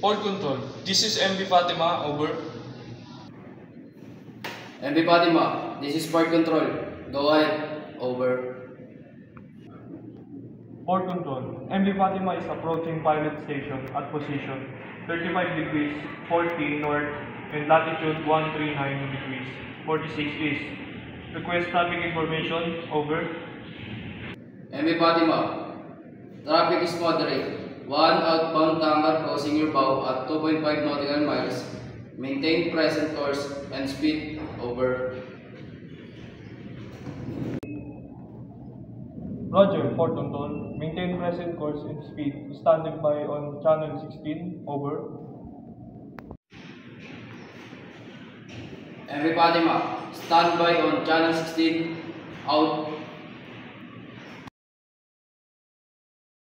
Port Control, this is MB Fatima, over. MB Fatima, this is Port Control. Go ahead, over. Port Control, MB Fatima is approaching pilot station at position 35 degrees 40 north and latitude 139 degrees 46 east. Request traffic information, over. MB Fatima, traffic is moderate. One outbound tanker crossing your bow at 2.5 nautical miles. Maintain present course and speed, over. Roger, Port Control, maintain present course and speed. Standing by on channel 16, over. MB Fatima, stand by on channel 16, out.